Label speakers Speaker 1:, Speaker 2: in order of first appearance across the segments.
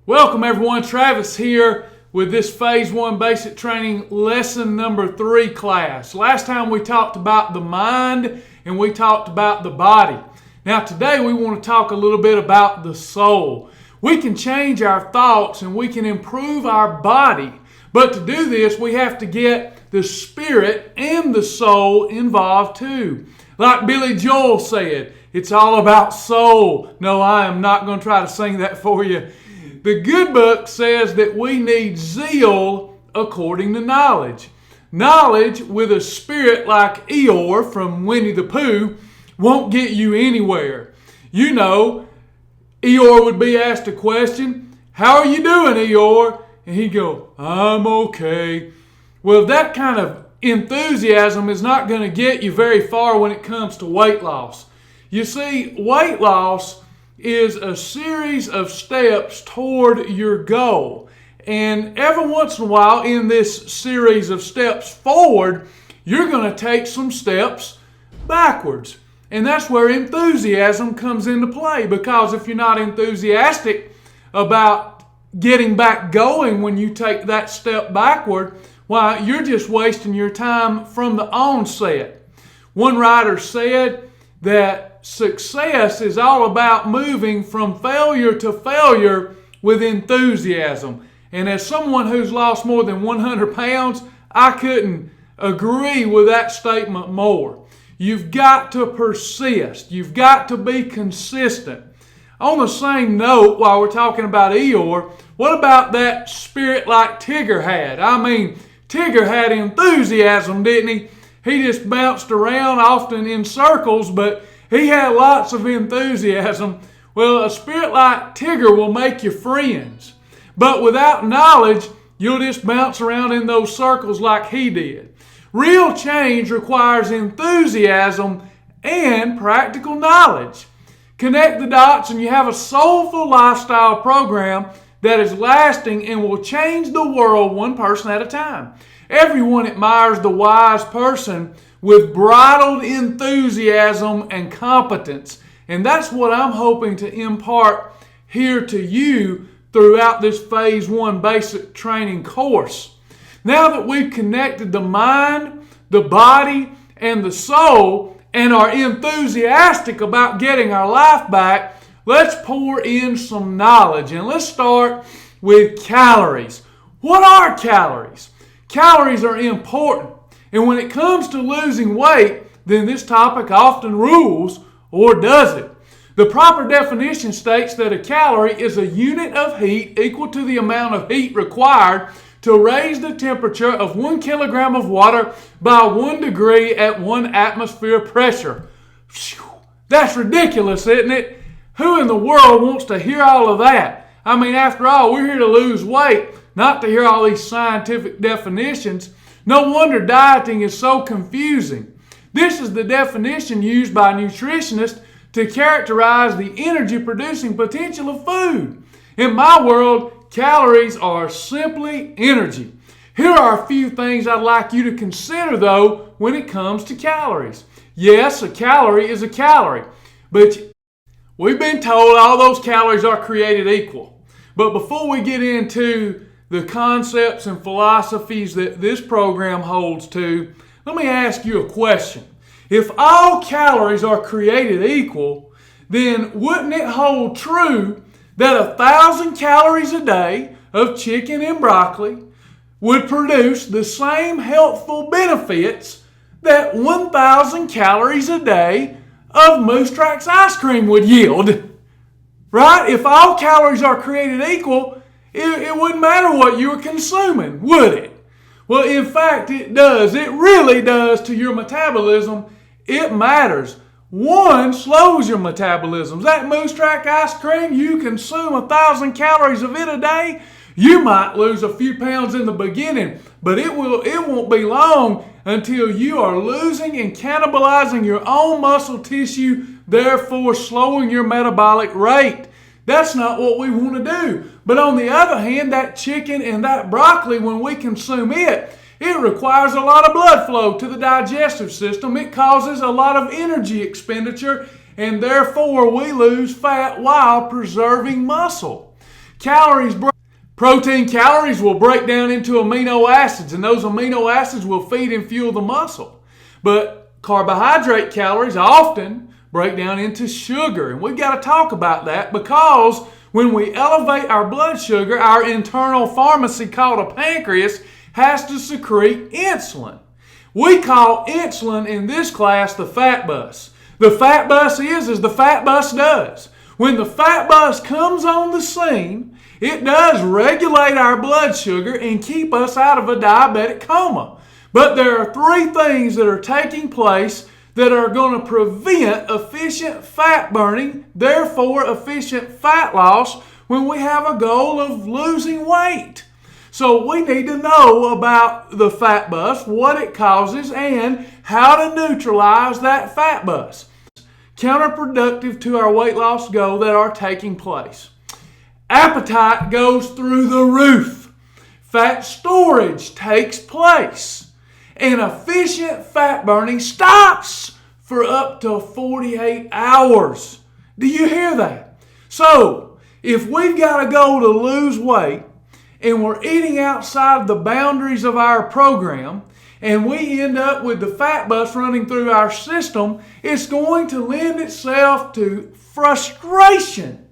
Speaker 1: Welcome everyone, Travis here with this Phase 1 Basic Training Lesson number 3 class. Last time we talked about the mind and we talked about the body. Now today we want to talk a little bit about the soul. We can change our thoughts and we can improve our body. But to do this we have to get the spirit and the soul involved too. Like Billy Joel said, it's all about soul. No, I am not going to try to sing that for you. The good book says that we need zeal according to knowledge. Knowledge with a spirit like Eeyore from Winnie the Pooh won't get you anywhere. You know, Eeyore would be asked a question, "How are you doing, Eeyore?" And he'd go, "I'm okay." Well, that kind of enthusiasm is not going to get you very far when it comes to weight loss. You see, weight loss is a series of steps toward your goal. And every once in a while in this series of steps forward, you're going to take some steps backwards. And that's where enthusiasm comes into play, because if you're not enthusiastic about getting back going when you take that step backward, why, you're just wasting your time from the onset. One writer said that success is all about moving from failure to failure with enthusiasm. And as someone who's lost more than 100 pounds, I couldn't agree with that statement more. You've got to persist. You've got to be consistent. On the same note, while we're talking about Eeyore, what about that spirit like Tigger had? I mean, Tigger had enthusiasm, didn't he? He just bounced around often in circles, but he had lots of enthusiasm. Well, a spirit like Tigger will make you friends. But without knowledge, you'll just bounce around in those circles like he did. Real change requires enthusiasm and practical knowledge. Connect the dots and you have a soulful lifestyle program that is lasting and will change the world one person at a time. Everyone admires the wise person with bridled enthusiasm and competence. And that's what I'm hoping to impart here to you throughout this Phase 1 Basic Training course. Now that we've connected the mind, the body, and the soul, and are enthusiastic about getting our life back, let's pour in some knowledge. And let's start with calories. What are calories? Calories are important. And when it comes to losing weight, then this topic often rules, or does it? The proper definition states that a calorie is a unit of heat equal to the amount of heat required to raise the temperature of 1 kilogram of water by 1 degree at 1 atmosphere pressure. That's ridiculous, isn't it? Who in the world wants to hear all of that? I mean, after all, we're here to lose weight, not to hear all these scientific definitions. No wonder dieting is so confusing. This is the definition used by nutritionists to characterize the energy-producing potential of food. In my world, calories are simply energy. Here are a few things I'd like you to consider, though, when it comes to calories. Yes, a calorie is a calorie, but we've been told all those calories are created equal. But before we get into the concepts and philosophies that this program holds to, let me ask you a question. If all calories are created equal, then wouldn't it hold true that 1,000 calories a day of chicken and broccoli would produce the same healthful benefits that 1,000 calories a day of Moose Tracks ice cream would yield? Right? If all calories are created equal, it wouldn't matter what you were consuming, would it? Well, in fact, it does. It really does to your metabolism. It matters. One slows your metabolism. That Moose Track ice cream, you consume 1,000 calories of it a day, you might lose a few pounds in the beginning, but it won't be long until you are losing and cannibalizing your own muscle tissue, therefore slowing your metabolic rate. That's not what we want to do. But on the other hand, that chicken and that broccoli, when we consume it, it requires a lot of blood flow to the digestive system. It causes a lot of energy expenditure, and therefore we lose fat while preserving muscle. Protein calories will break down into amino acids, and those amino acids will feed and fuel the muscle. But carbohydrate calories often break down into sugar, and we've got to talk about that because when we elevate our blood sugar, our internal pharmacy called a pancreas has to secrete insulin. We call insulin in this class the fat bus. The fat bus is as the fat bus does. When the fat bus comes on the scene, it does regulate our blood sugar and keep us out of a diabetic coma. But there are three things that are taking place that are going to prevent efficient fat burning, therefore efficient fat loss, when we have a goal of losing weight. So we need to know about the fat bus, what it causes, and how to neutralize that fat bus. Counterproductive to our weight loss goal that are taking place. Appetite goes through the roof. Fat storage takes place. And efficient fat burning stops for up to 48 hours. Do you hear that? So, if we've got a goal to lose weight and we're eating outside the boundaries of our program and we end up with the fat bus running through our system, it's going to lend itself to frustration.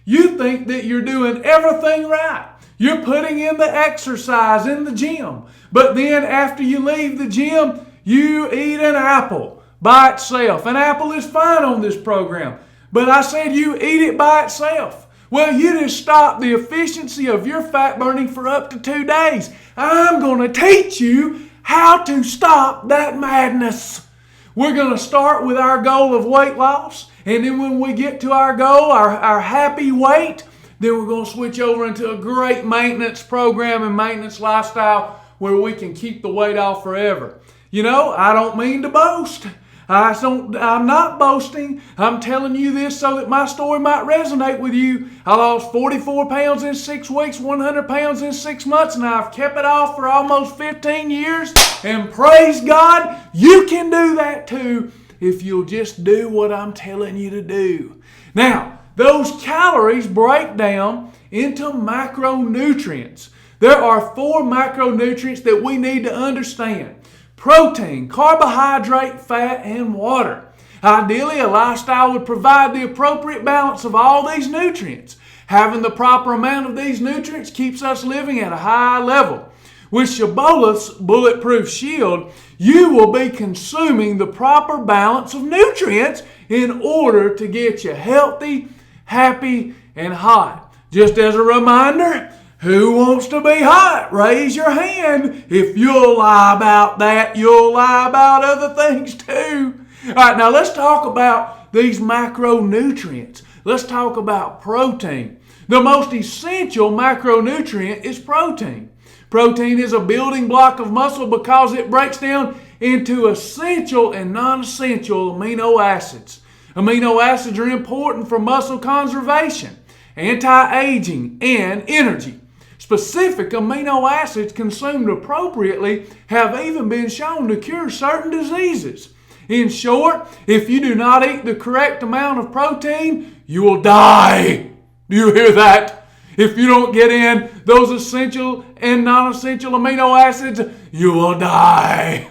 Speaker 1: You think that you're doing everything right. You're putting in the exercise in the gym. But then after you leave the gym, you eat an apple by itself. An apple is fine on this program. But I said you eat it by itself. Well, you just stop the efficiency of your fat burning for up to 2 days. I'm going to teach you how to stop that madness. We're going to start with our goal of weight loss. And then when we get to our goal, our happy weight, then we're going to switch over into a great maintenance program and maintenance lifestyle where we can keep the weight off forever. You know, I don't mean to boast. I'm not boasting. I'm telling you this so that my story might resonate with you. I lost 44 pounds in 6 weeks, 100 pounds in 6 months, and I've kept it off for almost 15 years. And praise God, you can do that too if you'll just do what I'm telling you to do. Now, those calories break down into macronutrients. There are 4 macronutrients that we need to understand. Protein, carbohydrate, fat, and water. Ideally, a lifestyle would provide the appropriate balance of all these nutrients. Having the proper amount of these nutrients keeps us living at a high level. With Shibboleth's Bulletproof Shield, you will be consuming the proper balance of nutrients in order to get you healthy, happy, and hot. Just as a reminder, who wants to be hot? Raise your hand. If you'll lie about that, you'll lie about other things too. All right, now let's talk about these macronutrients. Let's talk about protein. The most essential macronutrient is protein. Protein is a building block of muscle because it breaks down into essential and non-essential amino acids. Amino acids are important for muscle conservation, anti-aging, and energy. Specific amino acids consumed appropriately have even been shown to cure certain diseases. In short, if you do not eat the correct amount of protein, you will die. Do you hear that? If you don't get in those essential and non-essential amino acids, you will die.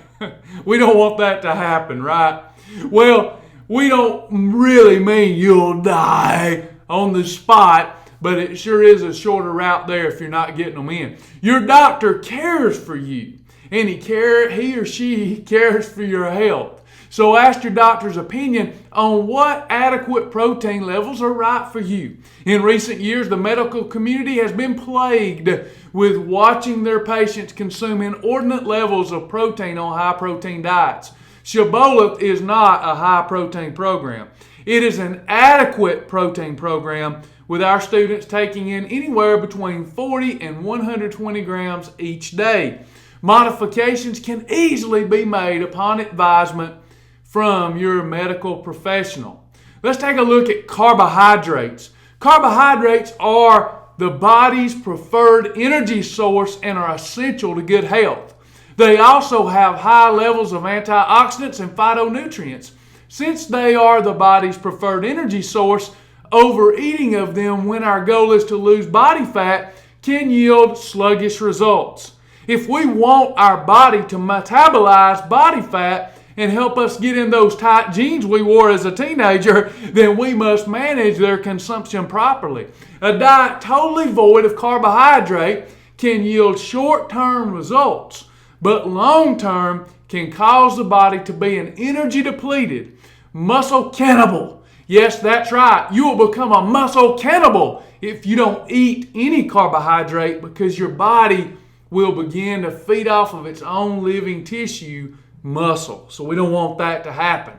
Speaker 1: We don't want that to happen, right? Well, we don't really mean you'll die on the spot, but it sure is a shorter route there if you're not getting them in. Your doctor cares for you, and he or she cares for your health. So ask your doctor's opinion on what adequate protein levels are right for you. In recent years, the medical community has been plagued with watching their patients consume inordinate levels of protein on high-protein diets. Shibboleth is not a high-protein program. It is an adequate protein program with our students taking in anywhere between 40 and 120 grams each day. Modifications can easily be made upon advisement from your medical professional. Let's take a look at carbohydrates. Carbohydrates are the body's preferred energy source and are essential to good health. They also have high levels of antioxidants and phytonutrients. Since they are the body's preferred energy source, overeating of them when our goal is to lose body fat can yield sluggish results. If we want our body to metabolize body fat and help us get in those tight jeans we wore as a teenager, then we must manage their consumption properly. A diet totally void of carbohydrate can yield short-term results, but long-term can cause the body to be an energy-depleted muscle cannibal. Yes, that's right. You will become a muscle cannibal if you don't eat any carbohydrate, because your body will begin to feed off of its own living tissue, muscle. So we don't want that to happen.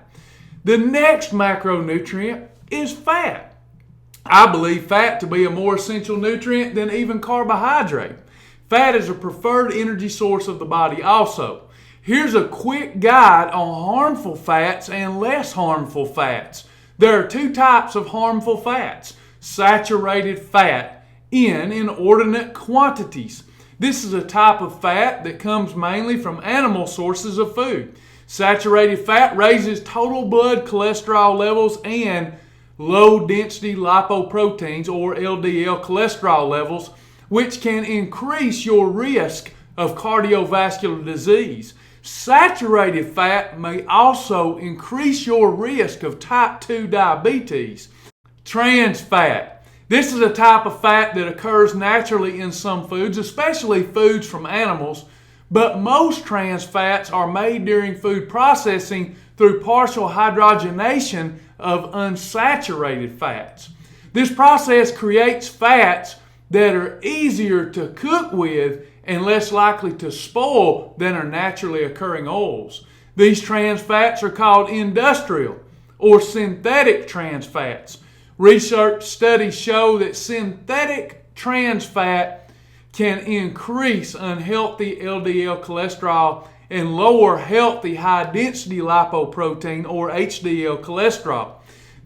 Speaker 1: The next macronutrient is fat. I believe fat to be a more essential nutrient than even carbohydrate. Fat is a preferred energy source of the body also. Here's a quick guide on harmful fats and less harmful fats. There are two types of harmful fats: saturated fat in inordinate quantities. This is a type of fat that comes mainly from animal sources of food. Saturated fat raises total blood cholesterol levels and low-density lipoproteins, or LDL cholesterol levels, which can increase your risk of cardiovascular disease. Saturated fat may also increase your risk of type 2 diabetes. Trans fat. This is a type of fat that occurs naturally in some foods, especially foods from animals, but most trans fats are made during food processing through partial hydrogenation of unsaturated fats. This process creates fats that are easier to cook with and less likely to spoil than are naturally occurring oils. These trans fats are called industrial or synthetic trans fats. Research studies show that synthetic trans fat can increase unhealthy LDL cholesterol and lower healthy high-density lipoprotein, or HDL cholesterol.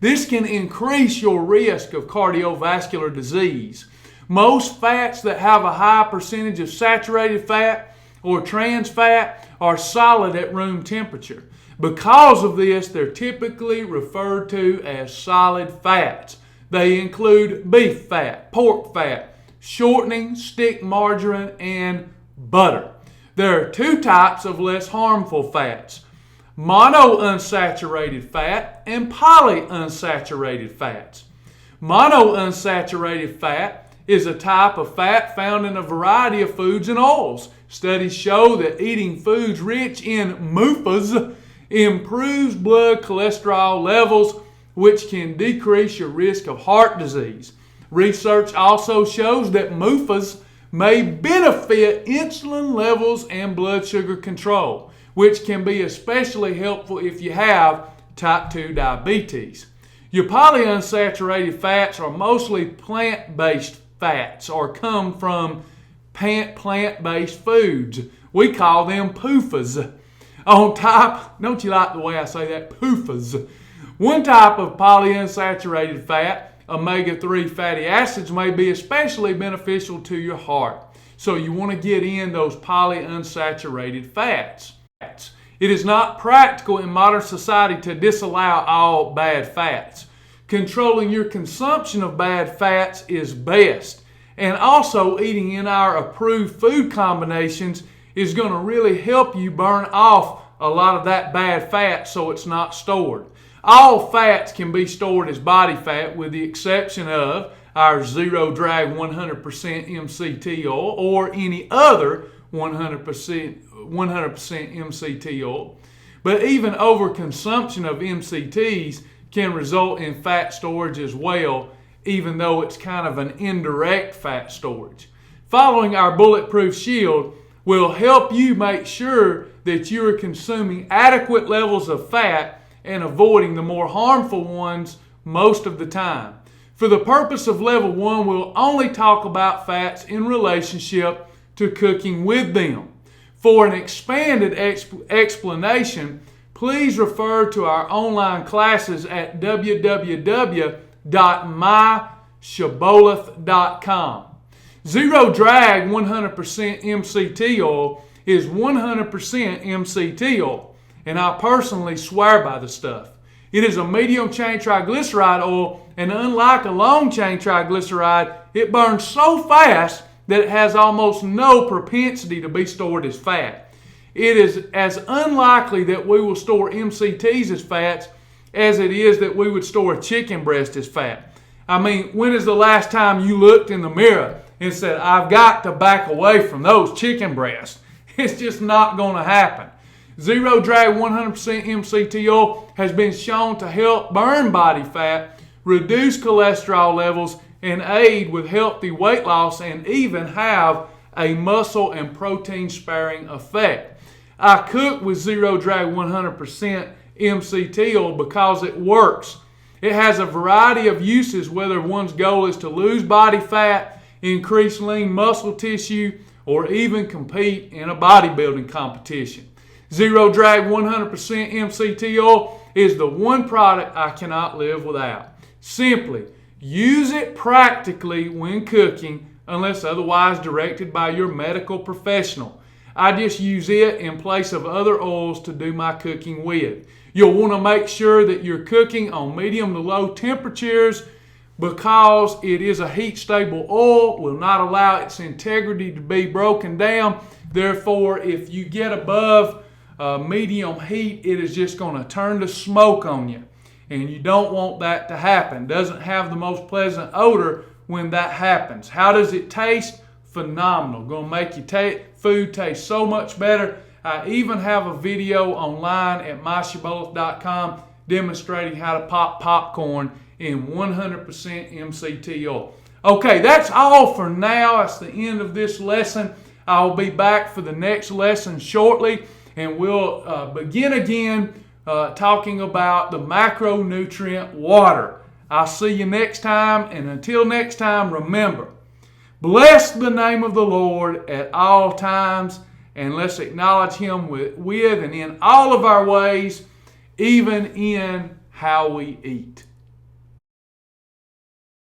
Speaker 1: This can increase your risk of cardiovascular disease. Most fats that have a high percentage of saturated fat or trans fat are solid at room temperature. Because of this, they're typically referred to as solid fats. They include beef fat, pork fat, shortening, stick margarine, and butter. There are two types of less harmful fats: monounsaturated fat and polyunsaturated fats. Monounsaturated fat is a type of fat found in a variety of foods and oils. Studies show that eating foods rich in MUFAs improves blood cholesterol levels, which can decrease your risk of heart disease. Research also shows that MUFAs may benefit insulin levels and blood sugar control, which can be especially helpful if you have type 2 diabetes. Your polyunsaturated fats are mostly plant-based fats or come from plant-based foods. We call them PUFAs. On top, don't you like the way I say that? PUFAs. One type of polyunsaturated fat, omega-3 fatty acids, may be especially beneficial to your heart. So you want to get in those polyunsaturated fats. It is not practical in modern society to disallow all bad fats. Controlling your consumption of bad fats is best. And also eating in our approved food combinations is going to really help you burn off a lot of that bad fat so it's not stored. All fats can be stored as body fat with the exception of our zero drag 100% MCT oil or any other 100% MCT oil. But even overconsumption of MCTs can result in fat storage as well, even though it's kind of an indirect fat storage. Following our Bulletproof Shield will help you make sure that you are consuming adequate levels of fat and avoiding the more harmful ones most of the time. For the purpose of Level 1, we'll only talk about fats in relationship to cooking with them. For an expanded explanation, please refer to our online classes at www.myshibboleth.com. Zero Drag 100% MCT oil is 100% MCT oil, and I personally swear by the stuff. It is a medium chain triglyceride oil and unlike a long-chain triglyceride, it burns so fast that it has almost no propensity to be stored as fat. It is as unlikely that we will store MCTs as fats as it is that we would store a chicken breast as fat. I mean, when is the last time you looked in the mirror and said, I've got to back away from those chicken breasts? It's just not going to happen. Zero Drag 100% MCT oil has been shown to help burn body fat, reduce cholesterol levels, and aid with healthy weight loss, and even have a muscle and protein sparing effect. I cook with Zero Drag 100% MCT oil because it works. It has a variety of uses, whether one's goal is to lose body fat, increase lean muscle tissue, or even compete in a bodybuilding competition. Zero Drag 100% MCT oil is the one product I cannot live without. Simply use it practically when cooking, unless otherwise directed by your medical professional. I just use it in place of other oils to do my cooking with. You'll want to make sure that you're cooking on medium to low temperatures because it is a heat-stable oil, will not allow its integrity to be broken down. Therefore, if you get above medium heat, it is just going to turn to smoke on you. And you don't want that to happen. It doesn't have the most pleasant odor when that happens. How does it taste? Phenomenal. Going to make your food taste so much better. I even have a video online at myshibboleth.com demonstrating how to pop popcorn in 100% MCT oil. Okay, that's all for now. That's the end of this lesson. I'll be back for the next lesson shortly, and we'll begin again talking about the macronutrient water. I'll see you next time, and until next time, remember, bless the name of the Lord at all times, and let's acknowledge Him with and in all of our ways, even in how we eat.